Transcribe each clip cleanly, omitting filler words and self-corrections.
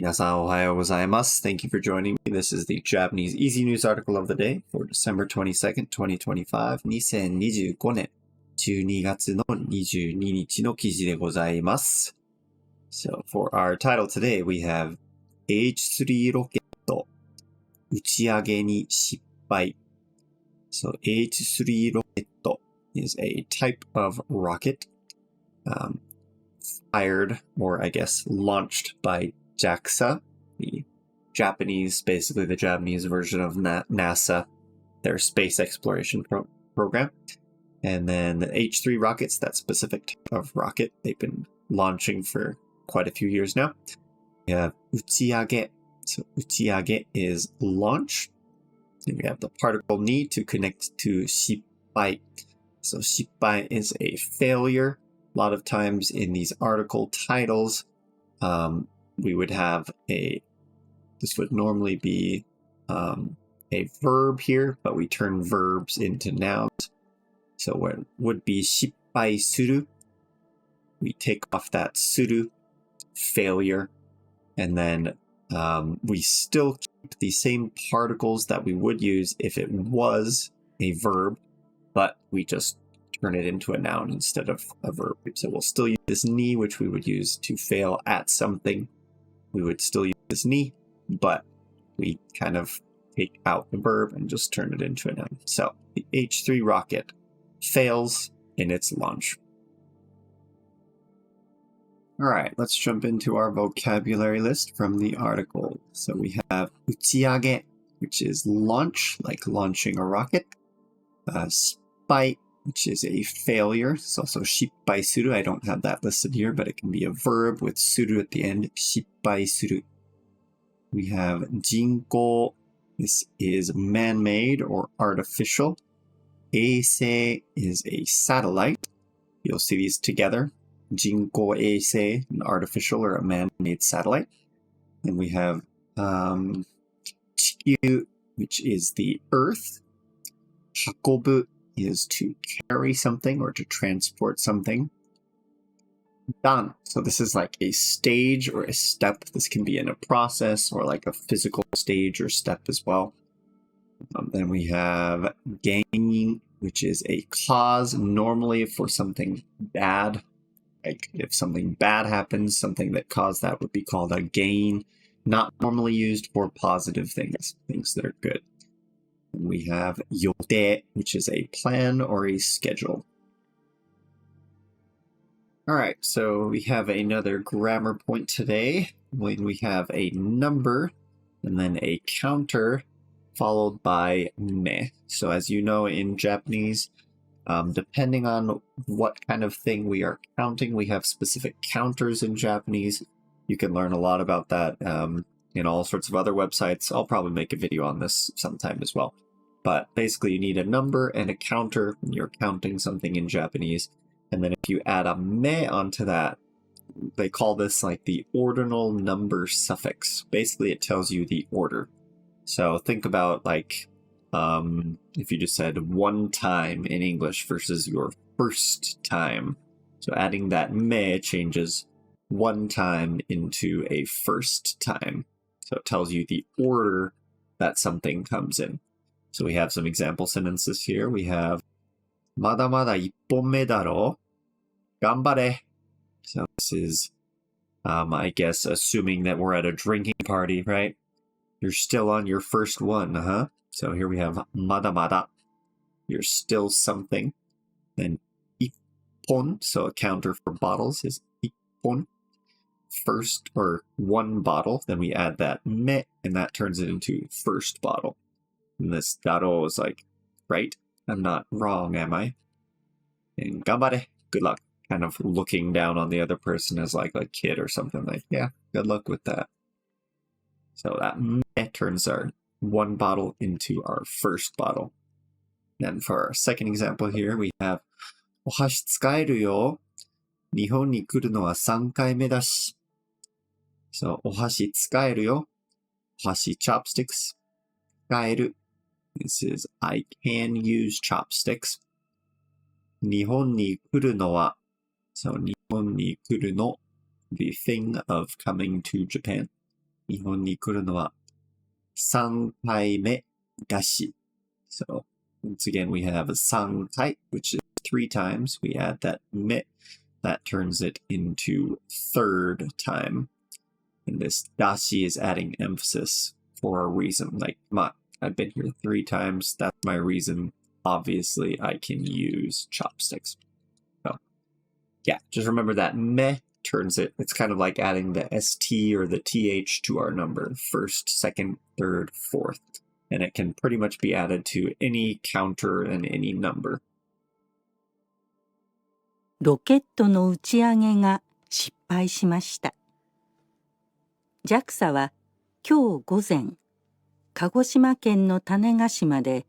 皆さんおはようございます。Thank you for joining me. This is the Japanese Easy News article of the day for December 22nd, 2025, 2025年12月の22日の記事でございます。So for our title today, we have H3 ロケット打ち上げに失敗。So H3 ロケット is a type of rocket fired, or I guess launched by JAXA, the Japanese, basically the Japanese version of NASA, their space exploration program. And then the H3 rockets, that specific type of rocket, they've been launching for quite a few years now. We have 打ち上げ. So 打ち上げ is launch. And we have the particle ni to connect to 失敗. So 失敗 is a failure. A lot of times in these article titles, we would have this would normally be a verb here, but we turn verbs into nouns. So what would be 失敗する, we take off that する, failure, and then we still keep the same particles that we would use if it was a verb, but we just turn it into a noun instead of a verb. So we'll still use this ni, which we would use to fail at something. We would still use this ni, but we kind of take out the verb and just turn it into a noun. So the H3 rocket fails in its launch. All right, let's jump into our vocabulary list from the article. So we have 打ち上げ, which is launch, like launching a rocket. 失敗, which is a failure. It's also 失敗する. I don't have that listed here, but it can be a verb with する at the end. 失敗する. We have 人工. This is man-made or artificial. 衛星 is a satellite. You'll see these together. 人工衛星, an artificial or a man-made satellite. And we have 地球, which is the earth. 運ぶ is to carry something or to transport something. Dan. So this is like a stage or a step. This can be in a process or like a physical stage or step as well. Then we have 原因, which is a cause, normally for something bad. Like if something bad happens, something that caused that would be called a 原因, not normally used for positive things, things that are good. And we have 予定, which is a plan or a schedule. All right, so we have another grammar point today when we have a number and then a counter followed by me. So as you know in Japanese, depending on what kind of thing we are counting, we have specific counters in Japanese. You can learn a lot about that in all sorts of other websites. I'll probably make a video on this sometime as well. But basically you need a number and a counter when you're counting something in Japanese. And then if you add a me onto that, they call this like the ordinal number suffix. Basically it tells you the order. So think about like if you just said one time in English versus your first time. So adding that me changes one time into a first time. So it tells you the order that something comes in. So we have some example sentences here. We have まだまだ一本目だろ頑張れ. So this is, I guess, assuming that we're at a drinking party, right? You're still on your first one, huh? So here we have まだまだ. You're still something. Then 一本, so a counter for bottles is 一本. First or one bottle. Then we add that me, and that turns it into first bottle. And this daro is like, right? I'm not wrong, am I? And 頑張れ, good luck. Kind of looking down on the other person as like a kid or something, like, yeah, good luck with that. So that me turns our one bottle into our first bottle. And for our second example here, we have お箸使えるよ。日本に来るのは3回目だし. So お箸使えるよ。お箸 chopsticks. 使える. This is I can use chopsticks. 日本に来るのは So 日本に来るの the thing of coming to Japan. 日本に来るのは3回目だし。So, once again, we have 3回, which is 3 times. We add that め. That turns it into third time. And this dashi is adding emphasis for a reason. Like, I've been here 3 times. That's my reason. Obviously, I can use chopsticks. So, yeah, just remember that me turns it. It's kind of like adding the st or the th to our number. First, second, third, fourth. And it can pretty much be added to any counter and any number. ロケットの打ち上げが失敗しました。JAXA は今日午前、鹿児島県の種子島で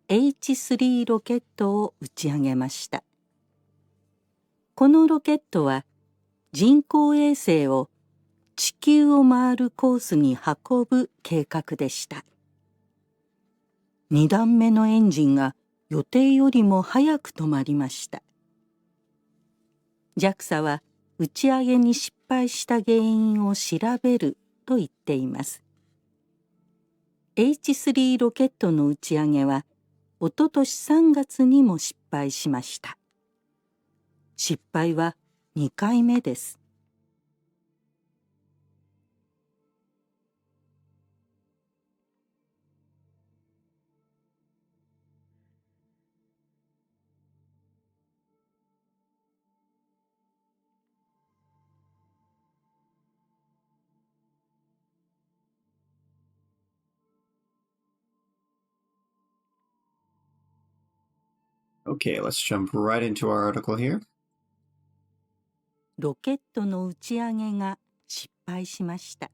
H3 ロケットを打ち上げました。このロケットは人工衛星を地球を回るコースに運ぶ計画でした。2段目のエンジンが予定よりも早く止まりました。JAXA は打ち上げに失敗した原因を調べると言っています。H3 ロケットの打ち上げはおととし3月にも失敗しました。失敗は2回目です。Okay, let's jump right into our article here. ロケットの打ち上げが失敗しました。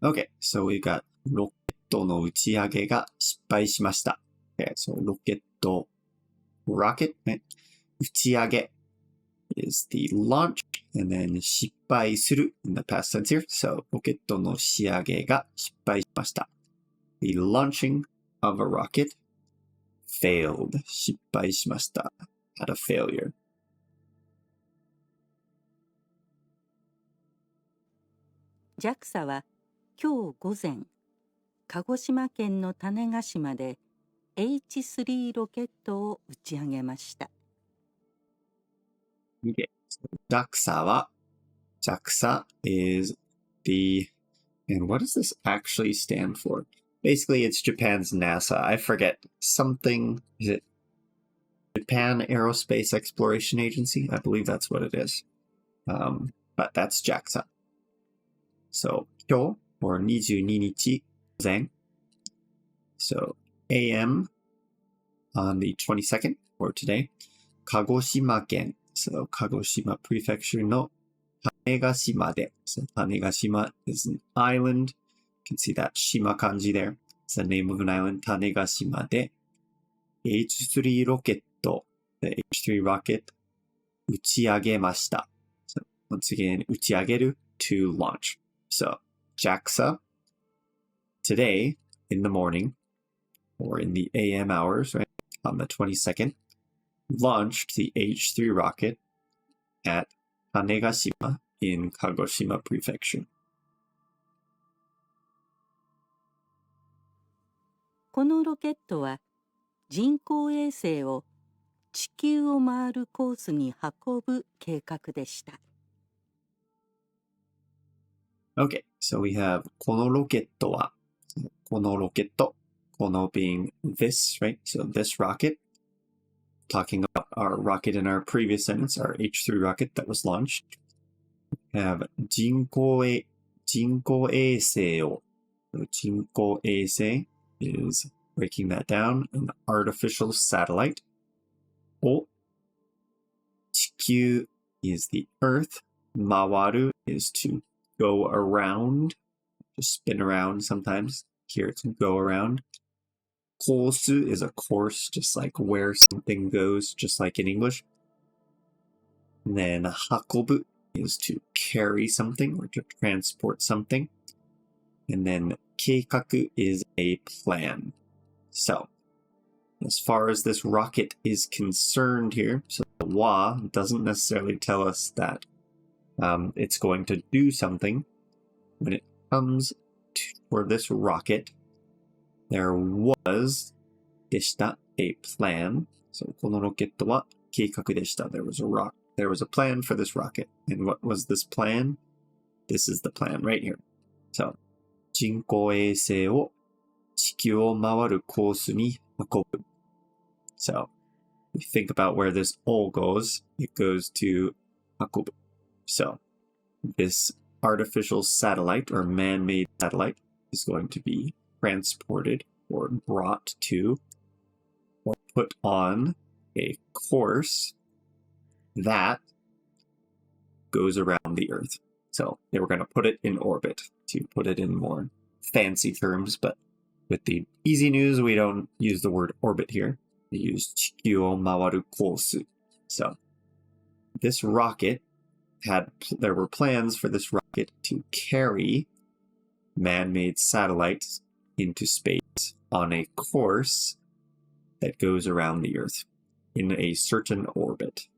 Okay, so we got ロケットの打ち上げが失敗しました。Okay, so ロケット rocket ね。打ち上げ is the launch and then 失敗する in the past tense here. So ロケットの仕上げが失敗しました。The launching of a rocket failed. 失敗しました。had a failure. JAXA は今日午前、鹿児島県の種子島で H3 ロケットを打ち上げました。Okay. So JAXA は JAXA is the, and what does this actually stand for? Basically, it's Japan's NASA. I forget something. Is it Japan Aerospace Exploration Agency? I believe that's what it is. But that's JAXA. So, 今日 or 22日午前. So, AM on the 22nd or today. 鹿児島県. So, 鹿児島 Prefecture の種子島で. So, 種子島 is an island. You can see that Shima kanji there. It's the name of an island. 種子島で H3 ロケット the H3 rocket 打ち上げました。So, once again, 打ち上げる to launch. So, JAXA today in the morning or in the AM hours, right, on the 22nd, launched the H3 rocket at Tanegashima in Kagoshima Prefecture. このロケットは人工衛星を地球を回るコースに運ぶ計画でした。Okay, so we have このロケットは、このロケット、この being this, right? So this rocket, talking about our rocket in our previous sentence, our H3 rocket that was launched. We have 人工衛星を、人工衛星 is breaking that down, an artificial satellite. を、地球 is the earth, 回る is to go around, just spin around sometimes. Here it's go around. コース is a course, just like where something goes, just like in English. And then 運ぶ is to carry something or to transport something. And then 計画 is a plan. So, as far as this rocket is concerned here, so the wa doesn't necessarily tell us that it's going to do something. when it comes for this rocket, there was でした a plan. So このロケットは計画でした。There was a plan for this rocket. And what was this plan? This is the plan right here. So 人工衛星を地球を回るコースに運ぶ。So we think about where this all goes. It goes to 運ぶ. So this artificial satellite or man-made satellite is going to be transported or brought to or put on a course that goes around the Earth. So they were going to put it in orbit, to put it in more fancy terms, but with the easy news, we don't use the word orbit here. We use 地球を回るコース. So this rocket there were plans for this rocket to carry man-made satellites into space on a course that goes around the Earth in a certain orbit.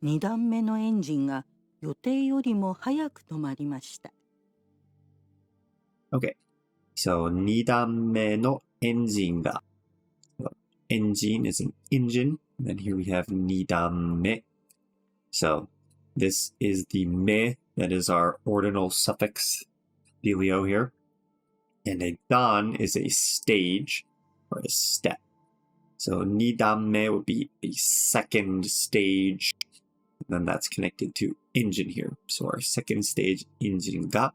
2段目のエンジンが予定よりも早く止まりました。Okay, so 2段目のエンジンが engine is an engine, and then here we have 2段目. So this is the me, that is our ordinal suffix dealio here. And a dan is a stage or a step. So 2段目 would be a second stage. And then that's connected to engine here. So our second stage engine が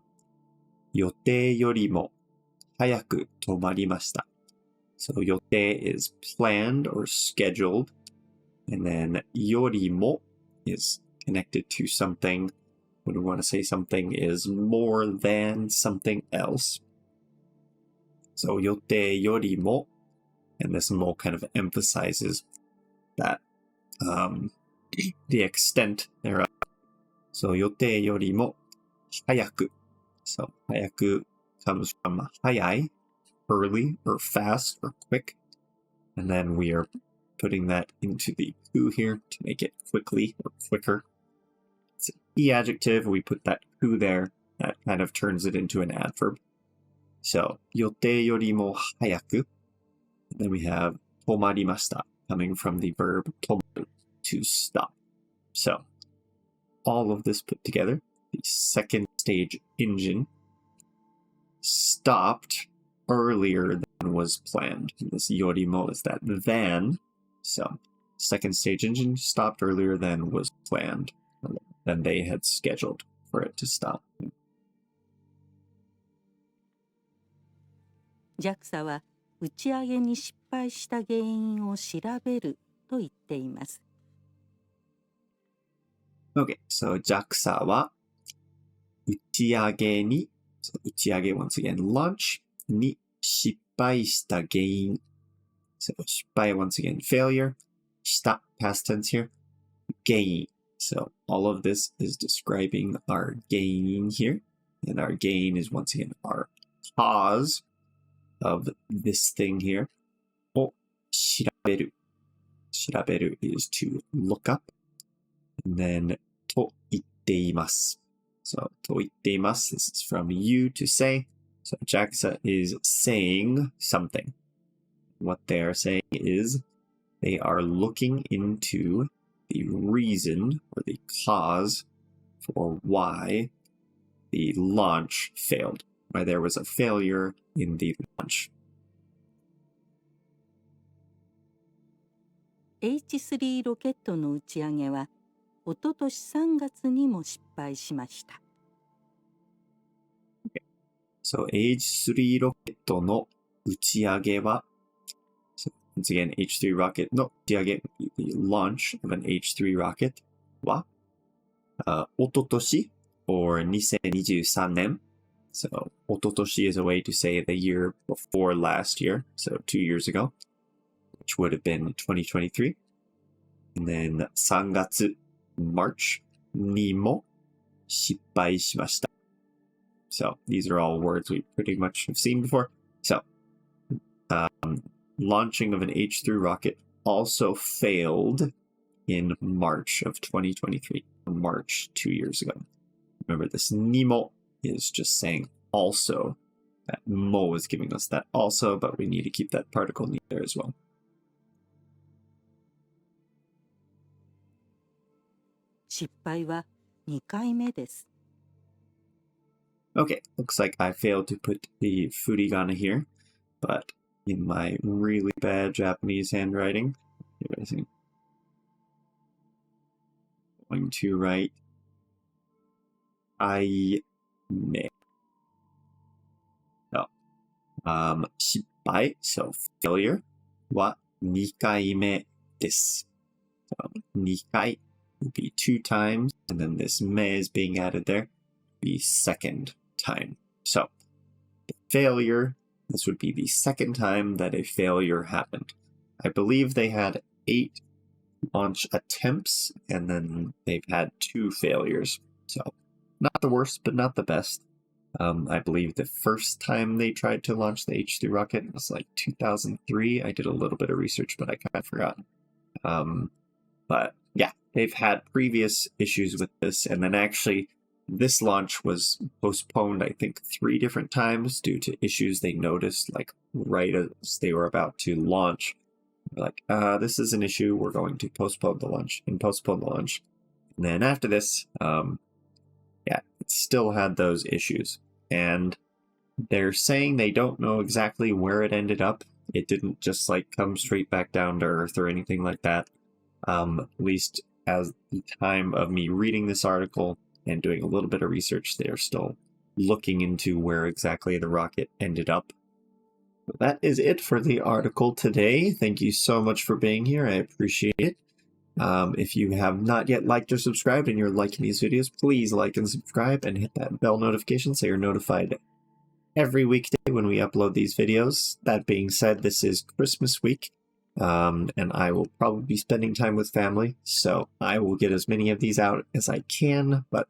予定よりも早く止まりました。So 予定 is planned or scheduled. And then よりも is connected to something. When we want to say something is more than something else. So 予定よりも, and this more kind of emphasizes that the extent thereof. So 予定よりも早く. So 早く comes from 早い, early or fast or quick. And then we are putting that into the ku here to make it quickly or quicker. It's an e adjective. We put that ku there. That kind of turns it into an adverb. So 予定よりも早く. And then we have 止まりました coming from the verb 止まる to stop. So all of this put together, the second stage engine stopped earlier than was planned. This yorimo is that than. So second stage engine stopped earlier than was planned, than they had scheduled for it to stop. JAXA は打ち上げに失敗した原因を調べると言っています。Okay, so JAXA は打ち上げに、so 打ち上げ once again, launch に失敗した原因。So 失敗 once again, failure. した past tense here. 原因. So all of this is describing our gain here. And our gain is once again our cause of this thing here. を調べる。調べる is to look up. And then と言っています。So と言っています. This is from you to say. So JAXA is saying something. What they are saying is they are looking into the reason or the cause for why the launch failed, why there was a failure in the launch. H3 ロケットの打ち上げはおととし3月にも失敗しました。So H3 ロケットの打ち上げは So once again, H3 rocket の打ち上げ the launch of an H3 rocket はおととし or 2023年 So おととし is a way to say the year before last year, so 2 years ago, which would have been 2023. And then 3月 March にも失敗しました。So these are all words we pretty much have seen before. So launching of an H3 rocket also failed in March of 2023, March 2 years ago. Remember, this nimo is just saying also. That mo is giving us that also, but we need to keep that particle ni there as well. 失敗は2回目です。 Okay, looks like I failed to put the furigana here, but in my really bad Japanese handwriting, I'm going to write I ne. So, 失敗, so failure, は2回目です. So, 2回 would be 2 times, and then this me is being added there, be second time. So, the failure, this would be the second time that a failure happened. I believe they had 8 launch attempts, and then they've had 2 failures. So, not the worst, but not the best. I believe the first time they tried to launch the H3 rocket was like 2003. I did a little bit of research, but I kind of forgot. But yeah, they've had previous issues with this, and then actually this launch was postponed, I think, 3 different times due to issues they noticed, like right as they were about to launch. They're like, this is an issue, we're going to postpone the launch, and postpone the launch. And then after this, yeah, it still had those issues. And they're saying they don't know exactly where it ended up. It didn't just like come straight back down to Earth or anything like that. At least as the time of me reading this article and doing a little bit of research, they are still looking into where exactly the rocket ended up. But that is it for the article today. Thank you so much for being here. I appreciate it. If you have not yet liked or subscribed and you're liking these videos, please like and subscribe and hit that bell notification so you're notified every weekday when we upload these videos. That being said, this is Christmas week, and I will probably be spending time with family, so I will get as many of these out as I can, but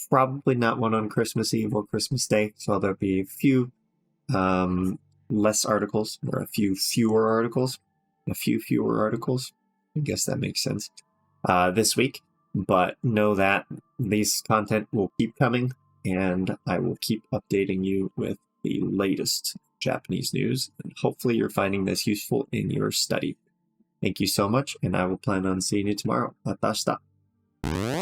probably not one on Christmas Eve or Christmas Day, so there'll be a few less articles, or a few fewer articles. I guess that makes sense, this week, but know that these content will keep coming, and I will keep updating you with the latest Japanese news, and hopefully you're finding this useful in your study. Thank you so much, and I will plan on seeing you tomorrow. また明日.